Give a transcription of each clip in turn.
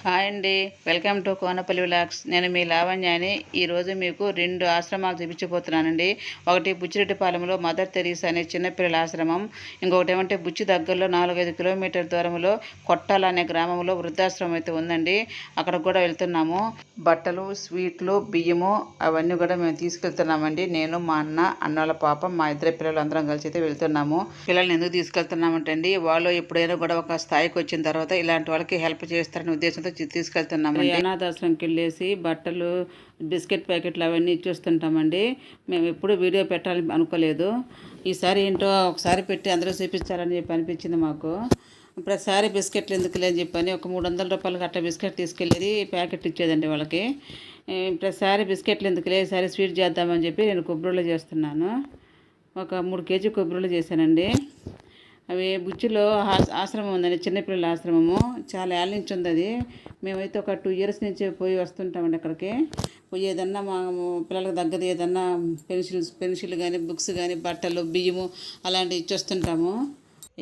Hi అండి, welcome to Konapalli vlogs. నేను మీ లావణ్యాని. ఈరోజు మీకు 2 ఆశ్రమాలు చూపించబోతున్నానండి. ఒకటి బుచ్చిరెడ్డిపాలెంలో మదర్ తెరీసా అనే చిన్నపిల్లల ఆశ్రమం. ఇంకొకటి ఏమంటే బుచ్చి దగ్గరలో 4-5 కిలోమీటర్ల దూరంలో కొట్టాల అనే గ్రామంలో వృద్ధాశ్రమం అయితే ఉందండి. అక్కడికి కూడా వెళ్తున్నాము. బట్టలు, స్వీట్లు, బియ్యము అవన్నీ కూడా మేము తీసుకెళ్తున్నామండి. నేను, మా అన్న వాళ్ళ పాప, మా ఇద్దరు పిల్లలు అందరం కలిసి అయితే వెళ్తున్నాము. పిల్లల్ని ఎందుకు తీసుకెళ్తున్నామంటే అండి, వాళ్ళు ఎప్పుడైనా కూడా ఒక స్థాయికి వచ్చిన తర్వాత ఇలాంటి వాళ్ళకి హెల్ప్ చేస్తారనే ఉద్దేశంతో తీసుకెళ్తున్నామండి. అనాథాశ్రమంకి వెళ్ళేసి బట్టలు, బిస్కెట్ ప్యాకెట్లు అవన్నీ ఇచ్చేస్తుంటామండి. మేము ఎప్పుడు వీడియో పెట్టాలని అనుకోలేదు. ఈసారి ఏంటో ఒకసారి పెట్టి అందరూ చూపించాలని చెప్పి అనిపించింది మాకు. ప్రతిసారి బిస్కెట్లు ఎందుకు లేని చెప్పని ఒక 300 రూపాయలకి అట్లా బిస్కెట్ తీసుకెళ్ళేది, ప్యాకెట్ ఇచ్చేదండి వాళ్ళకి. ప్రతిసారి బిస్కెట్లు ఎందుకు లేదు, ఈసారి స్వీట్ చేద్దామని చెప్పి నేను కొబ్బరిలో చేస్తున్నాను. ఒక 3 కేజీ కొబ్బరిలో చేశానండి. అవి బుచ్చిలో ఆశ్రమం ఉందండి, చిన్నపిల్లల ఆశ్రమము. చాలా ఏళ్ళ నుంచి ఉంది అది. మేమైతే ఒక 2 ఇయర్స్ నుంచి పోయి వస్తుంటామండి అక్కడికి. పోయి ఏదన్నా మా పిల్లలకు తగ్గదు ఏదన్నా పెన్సిల్ కానీ, బుక్స్ కానీ, బట్టలు, బియ్యము అలాంటివి ఇచ్చొస్తుంటాము.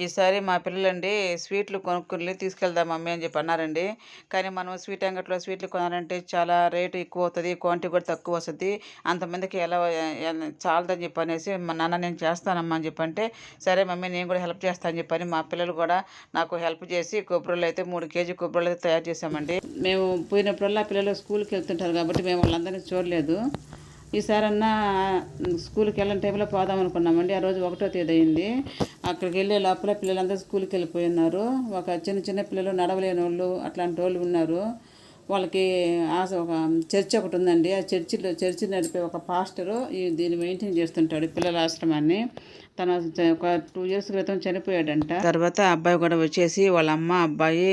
ఈసారి మా పిల్లలండి స్వీట్లు కొనుక్కుని తీసుకెళ్దాం మమ్మీ అని చెప్పి అన్నారండి. కానీ మనం స్వీట్ అంగట్లో స్వీట్లు కొనాలంటే చాలా రేటు ఎక్కువ అవుతుంది, క్వాంటిటీ కూడా తక్కువ వస్తుంది. అంతమందికి ఎలా చాలదని చెప్పి అనేసి మా నాన్న నేను చేస్తానమ్మా అని చెప్పంటే, సరే మమ్మీ నేను కూడా హెల్ప్ చేస్తానని చెప్పని మా పిల్లలు కూడా నాకు హెల్ప్ చేసి కొబ్బరిలో అయితే 3 కేజీ కొబ్బరిలో అయితే తయారు చేసామండి. మేము పోయినప్పుడల్లా పిల్లలు స్కూల్కి వెళ్తుంటారు కాబట్టి మేము వాళ్ళందరినీ చూడలేదు. ఈసారన్నా స్కూల్కి వెళ్ళిన టైంలో పోదాం అనుకున్నామండి. ఆ రోజు 1వ తేదీ అయింది. అక్కడికి వెళ్ళే లోపల పిల్లలందరూ స్కూల్కి వెళ్ళిపోయి ఉన్నారు. ఒక చిన్న పిల్లలు, నడవలేని వాళ్ళు, అట్లాంటి వాళ్ళు ఉన్నారు. వాళ్ళకి ఒక చర్చ్ ఒకటి ఉందండి. ఆ చర్చి నడిపే ఒక పాస్టరు దీన్ని మెయింటైన్ చేస్తుంటాడు పిల్లల ఆశ్రమాన్ని. తన ఒక 2 ఇయర్స్ క్రితం చనిపోయాడంట. తర్వాత అబ్బాయి కూడా వచ్చేసి వాళ్ళ అమ్మ, అబ్బాయి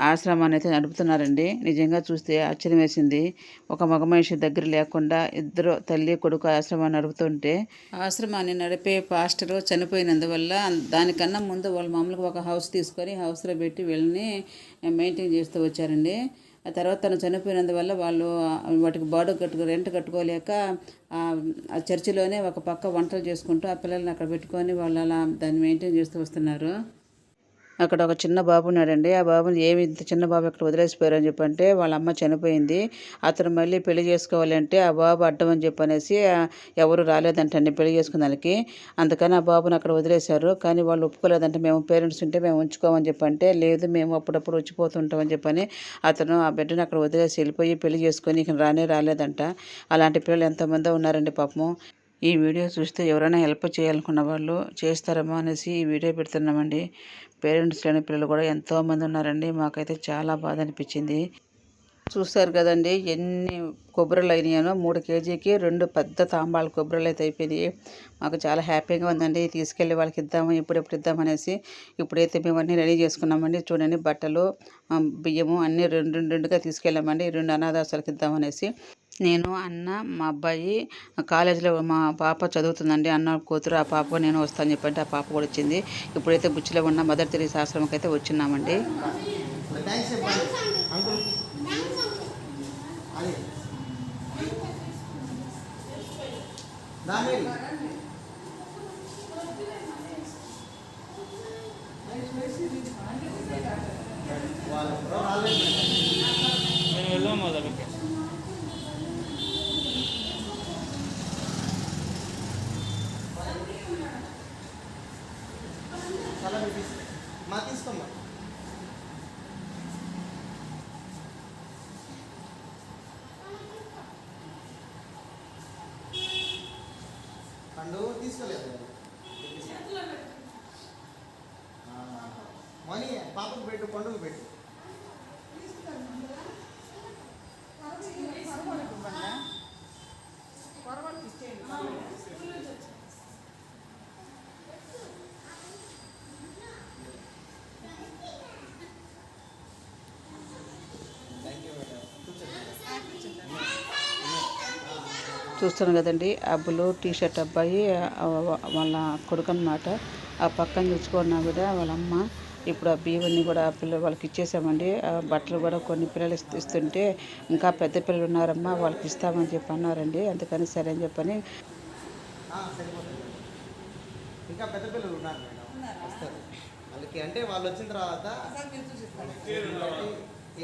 ఆశ్రమాన్ని అయితే నడుపుతున్నారండి. నిజంగా చూస్తే ఆశ్చర్యం వేసింది. ఒక మగ మనిషి దగ్గర లేకుండా ఇద్దరు తల్లి కొడుకు ఆశ్రమాన్ని నడుపుతుంటే, ఆశ్రమాన్ని నడిపే పాస్టరు చనిపోయినందువల్ల దానికన్నా ముందు వాళ్ళు మామూలుగా ఒక హౌస్ తీసుకొని హౌస్లో పెట్టి వీళ్ళని మెయింటైన్ చేస్తూ వచ్చారండి. ఆ తర్వాత తను చనిపోయినందువల్ల వాళ్ళు వాటికి రెంట్ కట్టుకోలేక ఆ చర్చిలోనే ఒక పక్క వంటలు చేసుకుంటూ ఆ పిల్లల్ని అక్కడ పెట్టుకొని వాళ్ళు అలా దాన్ని మెయింటైన్ చేస్తూ వస్తున్నారు. అక్కడ ఒక చిన్న బాబు ఉన్నాడండి. ఆ బాబుని ఏమి ఇంత చిన్న బాబు అక్కడ వదిలేసిపోయారు అని చెప్పంటే, వాళ్ళ అమ్మ చనిపోయింది. అతను మళ్ళీ పెళ్లి చేసుకోవాలంటే ఆ బాబు అడ్డం అని చెప్పనేసి ఎవరు రాలేదంటండి పెళ్లి చేసుకున్నానికి. అందుకని ఆ బాబుని అక్కడ వదిలేశారు. కానీ వాళ్ళు ఒప్పుకోలేదంటే, మేము పేరెంట్స్ ఉంటే మేము ఉంచుకోమని చెప్పంటే, లేదు మేము అప్పుడప్పుడు వచ్చిపోతుంటామని చెప్పని అతను ఆ బిడ్డను అక్కడ వదిలేసి వెళ్ళిపోయి పెళ్లి చేసుకొని ఇక రాలేదంట. అలాంటి పిల్లలు ఎంతోమంది ఉన్నారండి పాపము. ఈ వీడియో చూస్తే ఎవరైనా హెల్ప్ చేయాలనుకున్న వాళ్ళు చేస్తారేమో అనేసి ఈ వీడియో పెడుతున్నామండి. పేరెంట్స్ లేని పిల్లలు కూడా ఎంతోమంది ఉన్నారండి. మాకైతే చాలా బాధ అనిపించింది. చూస్తారు కదండి ఎన్ని కొబ్బరిలు అయినాయనో. 3 కేజీకి 2 పెద్ద తాంబాల కొబ్బరిలు అయితే అయిపోయినాయి. మాకు చాలా హ్యాపీగా ఉందండి. తీసుకెళ్ళి వాళ్ళకి ఇద్దాము, ఎప్పుడెప్పుడు ఇద్దామనేసి. ఇప్పుడైతే మేము అన్నీ రెడీ చేసుకున్నామండి. చూడండి, బట్టలు, బియ్యము అన్నీ రెండుగా తీసుకెళ్ళామండి. 2 అనాథాశ్రమాలకు ఇద్దామనేసి. నేను, అన్న, మా అబ్బాయి కాలేజీలో మా పాప చదువుతుందండి. అన్న కూతురు, ఆ పాప నేను వస్తాను చెప్పంటే ఆ పాప కూడా వచ్చింది. ఇప్పుడైతే బుచ్చిలో ఉన్న మదర్ తెరీసా ఆశ్రమంకి అయితే వచ్చినామండి. తీసుకోమ్మా. పండు తీసుకోలేదు మనీ పాపకు పెట్టు, పండుగ పెట్టు. చూస్తాను కదండి, అబ్బులు టీషర్ట్ అబ్బాయి వాళ్ళ కొడుకు అన్నమాట. ఆ పక్కన చూసుకున్న ఆవిడ వాళ్ళ అమ్మ. ఇప్పుడు ఆ బియ్యన్ని కూడా వాళ్ళకి ఇచ్చేసామండి. ఆ బట్టలు కూడా కొన్ని పిల్లలు ఇస్తుంటే, ఇంకా పెద్ద పిల్లలు ఉన్నారమ్మా వాళ్ళకి ఇస్తామని చెప్పి అన్నారండి. అందుకని సరే అని చెప్పని. ఇంకా పెద్ద పిల్లలు ఉన్నారు మేడం, వస్తారు వాళ్ళకి. అంటే వాళ్ళు వచ్చిన తర్వాత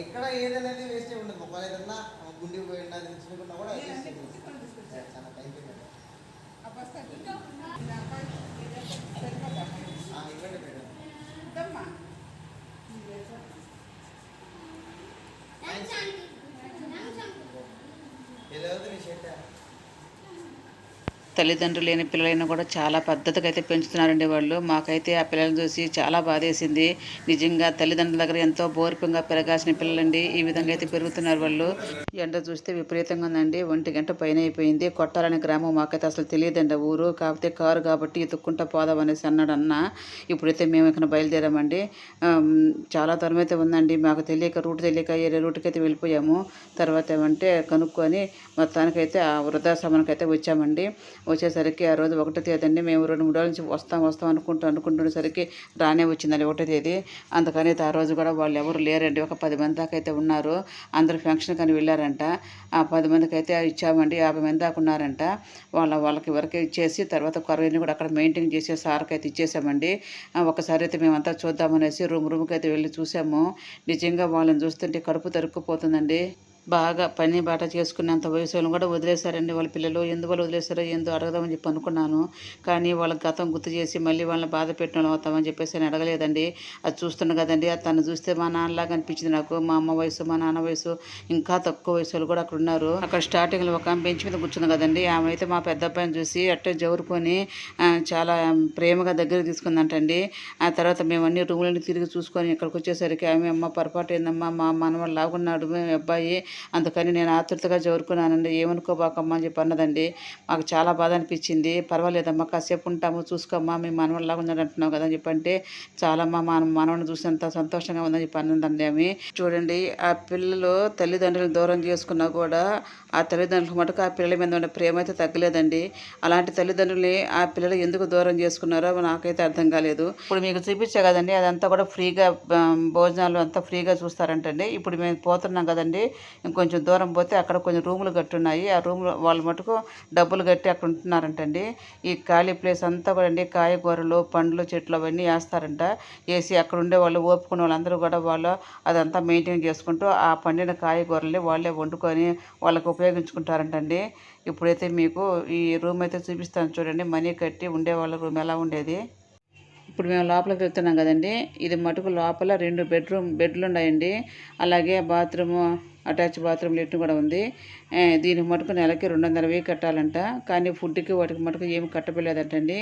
ఎక్కడ ఏదనేది వేస్ట్ ఉండదు. ఒకవేళ ఏదన్నా గుండెకి పోయినా చిన్నకున్నా కూడా చాలా థ్యాంక్ యూ మేడం. ఇవ్వండి మేడం. ఎలా నీ షర్ట్ తల్లిదండ్రులు లేని పిల్లలైనా కూడా చాలా పద్ధతిగా అయితే పెంచుతున్నారండి వాళ్ళు. మాకైతే ఆ పిల్లల్ని చూసి చాలా బాధేసింది. నిజంగా తల్లిదండ్రుల దగ్గర ఎంతో బోర్పంగా పెరగాల్సిన పిల్లలండి ఈ విధంగా అయితే పెరుగుతున్నారు వాళ్ళు. ఎండ చూస్తే విపరీతంగా ఉందండి. 1 గంట పైన అయిపోయింది. కొట్టాలనే గ్రామం మాకైతే అసలు తెలియదండి ఆ ఊరు. కాకపోతే కారు కాబట్టి ఎత్తుక్కుంటా పోదాం అనేసి అన్నాడు అన్న. ఇప్పుడైతే మేము ఇక్కడ బయలుదేరామండి. చాలా దూరం అయితే ఉందండి. మాకు తెలియక రూట్ తెలియక ఏ రూట్కి అయితే వెళ్ళిపోయాము. తర్వాత ఏమంటే కనుక్కొని మొత్తానికైతే ఆ వృద్ధాశ్రమానికి అయితే వచ్చామండి. వచ్చేసరికి ఆ రోజు 1వ తేదీ అండి. మేము 2-3 రోజుల నుంచి వస్తాం అనుకుంటునేసరికి రానే వచ్చిందండి 1వ తేదీ. అందుకని ఆ రోజు కూడా వాళ్ళు ఎవరు లేరండి. ఒక 10 మంది దాకా అయితే ఉన్నారు. అందరూ ఫంక్షన్ కానీ వెళ్ళారంట. ఆ 10 మందికి అయితే ఇచ్చామండి. 50 మంది దాకా ఉన్నారంట. వాళ్ళకి వరకే ఇచ్చేసి తర్వాత కొరవైన కూడా అక్కడ మెయింటైన్ చేసే సార్కి అయితే ఇచ్చేసామండి. ఒకసారి అయితే మేమంతా చూద్దామనేసి రూమ్కి అయితే వెళ్ళి చూసాము. నిజంగా వాళ్ళని చూస్తుంటే కడుపు తరుక్కుపోతుందండి. బాగా పని బాట చేసుకునేంత వయసు వాళ్ళని కూడా వదిలేశారండి వాళ్ళ పిల్లలు. ఎందువల్ల వదిలేశారో ఏందో అడగదామని చెప్పి అనుకున్నాను. కానీ వాళ్ళ గతం గుర్తు చేసి మళ్ళీ వాళ్ళని బాధ పెట్టిన అవుతామని చెప్పేసి నేను అడగలేదండి. అది చూస్తున్నా కదండి, తను చూస్తే మా నాన్నలాగా అనిపించింది నాకు. మా అమ్మ వయసు మా నాన్న వయసు ఇంకా తక్కువ వయసు వాళ్ళు కూడా అక్కడ ఉన్నారు. అక్కడ స్టార్టింగ్లో ఒక బెంచ్ మీద కూర్చుంది కదండి, ఆమె అయితే మా పెద్ద అబ్బాయిని చూసి అట్టే జవురుకొని చాలా ప్రేమగా దగ్గర తీసుకుందంటండి. ఆ తర్వాత మేము అన్ని రూములన్నీ తిరిగి చూసుకొని ఇక్కడికి వచ్చేసరికి ఆమె అమ్మ పొరపాటు ఏందమ్మా, మా మనవాడు లాగున్నాడు మీ అబ్బాయి, అందుకని నేను ఆతృతగా జోరుకున్నానండి, ఏమనుకోబాకమ్మా అని చెప్పి అన్నదండి. మాకు చాలా బాధ అనిపించింది. పర్వాలేదమ్మా కాసేపు ఉంటాము చూసుకోమ్మా, మీ మనవల్లాగా ఉందని అంటున్నావు కదా అని చెప్పంటే చాలమ్మా మా మనవని చూసినంత సంతోషంగా ఉందని చెప్పి అన్నదండి ఆమె. చూడండి, ఆ పిల్లలు తల్లిదండ్రులను దూరం చేసుకున్నా కూడా ఆ తల్లిదండ్రులకు మటుకు ఆ పిల్లల మీద ఉన్న ప్రేమ అయితే తగ్గలేదండి. అలాంటి తల్లిదండ్రులని ఆ పిల్లలు ఎందుకు దూరం చేసుకున్నారో నాకైతే అర్థం కాలేదు. ఇప్పుడు మీకు చూపించా కదండి, అదంతా కూడా ఫ్రీగా భోజనాలు అంతా ఫ్రీగా చూస్తారంటండి. ఇప్పుడు మేము పోతున్నాం కదండి, ఇంకొంచెం దూరం పోతే అక్కడ కొంచెం రూములు కట్టున్నాయి. ఆ రూమ్లో వాళ్ళు మటుకు డబ్బులు కట్టి అక్కడ ఉంటున్నారంటండి. ఈ ఖాళీ ప్లేస్ అంతా కూడా అండి కాయగూరలు పండ్లు చెట్లు అవన్నీ వేస్తారంట. వేసి అక్కడ ఉండే వాళ్ళు ఓపుకునే వాళ్ళందరూ కూడా వాళ్ళు అదంతా మెయింటైన్ చేసుకుంటూ ఆ పండిన కాయగూరల్ని వాళ్ళే వండుకొని వాళ్ళకి ఉపయోగించుకుంటారంటండి. ఇప్పుడైతే మీకు ఈ రూమ్ అయితే చూపిస్తాను చూడండి, మనీ కట్టి ఉండేవాళ్ళ రూమ్ ఎలా ఉండేది. ఇప్పుడు మేము లోపలికి వెళ్తున్నాం కదండి, ఇది మటుకు లోపల 2 బెడ్లు ఉన్నాయండి. అలాగే బాత్రూము అటాచ్ బాత్రూమ్ లెట్రిన్ కూడా ఉంది. దీనికి మటుకు నెలకి 250 కట్టాలంట. కానీ ఫుడ్కి వాటికి మటుకు ఏమి కట్టబెలేదంటండి.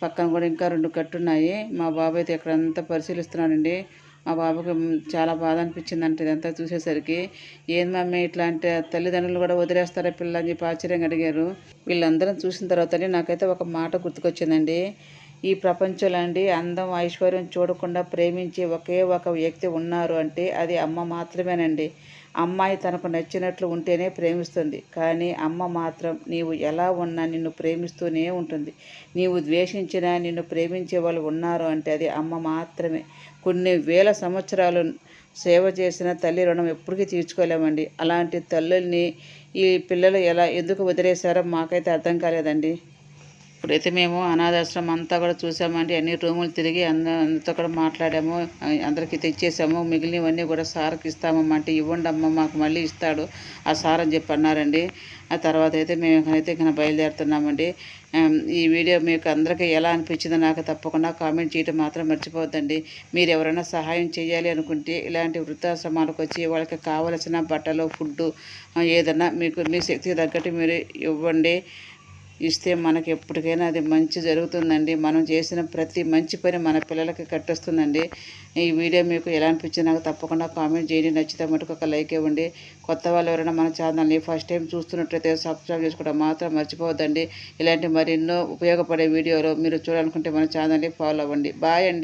పక్కన కూడా ఇంకా 2 కట్టున్నాయి. మా బాబు అయితే ఇక్కడంతా పరిశీలిస్తున్నాడండి. మా బాబుకి చాలా బాధ అనిపించిందంట ఇదంతా చూసేసరికి. ఏం మమ్మీ ఇట్లాంటి తల్లిదండ్రులు కూడా వదిలేస్తారా పిల్ల అని చెప్పి ఆశ్చర్యంగా అడిగారు. వీళ్ళందరం చూసిన తర్వాతనే నాకైతే ఒక మాట గుర్తుకొచ్చిందండి. ఈ ప్రపంచంలో అండి అందం ఐశ్వర్యం చూడకుండా ప్రేమించే ఒకే ఒక వ్యక్తి ఉన్నారు అంటే అది అమ్మ మాత్రమేనండి. అమ్మాయి తనకు నచ్చినట్లు ఉంటేనే ప్రేమిస్తుంది. కానీ అమ్మ మాత్రం నీవు ఎలా ఉన్నా నిన్ను ప్రేమిస్తూనే ఉంటుంది. నీవు ద్వేషించినా నిన్ను ప్రేమించే వాళ్ళు ఉన్నారు అంటే అది అమ్మ మాత్రమే. కొన్ని వేల సంవత్సరాలు సేవ చేసిన తల్లి రుణం ఎప్పటికీ తీర్చుకోలేమండి. అలాంటి తల్లుల్ని ఈ పిల్లలు ఎందుకు వదిలేశారో మాకైతే అర్థం కాలేదండి. ఇప్పుడైతే మేము అనాథాశ్రమం అంతా కూడా చూసామండి. అన్ని రూములు తిరిగి అందరితో కూడా మాట్లాడాము. అందరికీ తెచ్చేసాము. మిగిలినవన్నీ కూడా సార్కి ఇస్తామమ్మా అంటే ఇవ్వండి అమ్మ మాకు మళ్ళీ ఇస్తాడు ఆ సార్ అని చెప్పి అన్నారండి. ఆ తర్వాత అయితే మేము అయితే ఇక్కడ బయలుదేరుతున్నామండి. ఈ వీడియో మీకు అందరికీ ఎలా అనిపించిందో నాకు తప్పకుండా కామెంట్ చేయడం మాత్రం మర్చిపోవద్దండి. మీరు ఎవరైనా సహాయం చేయాలి అనుకుంటే ఇలాంటి వృద్ధాశ్రమాలకు వచ్చి వాళ్ళకి కావలసిన బట్టలు ఫుడ్డు ఏదన్నా మీకు మీ శక్తికి తగ్గట్టు మీరు ఇవ్వండి. ఇస్తే మనకి ఎప్పటికైనా అది మంచి జరుగుతుందండి. మనం చేసిన ప్రతి మంచి పని మన పిల్లలకి కట్టొస్తుందండి. ఈ వీడియో మీకు ఎలా అనిపించింది నాకు తప్పకుండా కామెంట్ చేయండి. నచ్చితే మటుకు ఒక లైక్ ఇవ్వండి. కొత్త వాళ్ళు ఎవరైనా మన ఛానల్ని ఫస్ట్ టైం చూస్తున్నట్లయితే సబ్స్క్రైబ్ చేసుకోవడం మాత్రం మర్చిపోవద్దండి. ఇలాంటి మరెన్నో ఉపయోగపడే వీడియోలు మీరు చూడాలనుకుంటే మన ఛానల్ని ఫాలో అవ్వండి. బాయ్ అండి.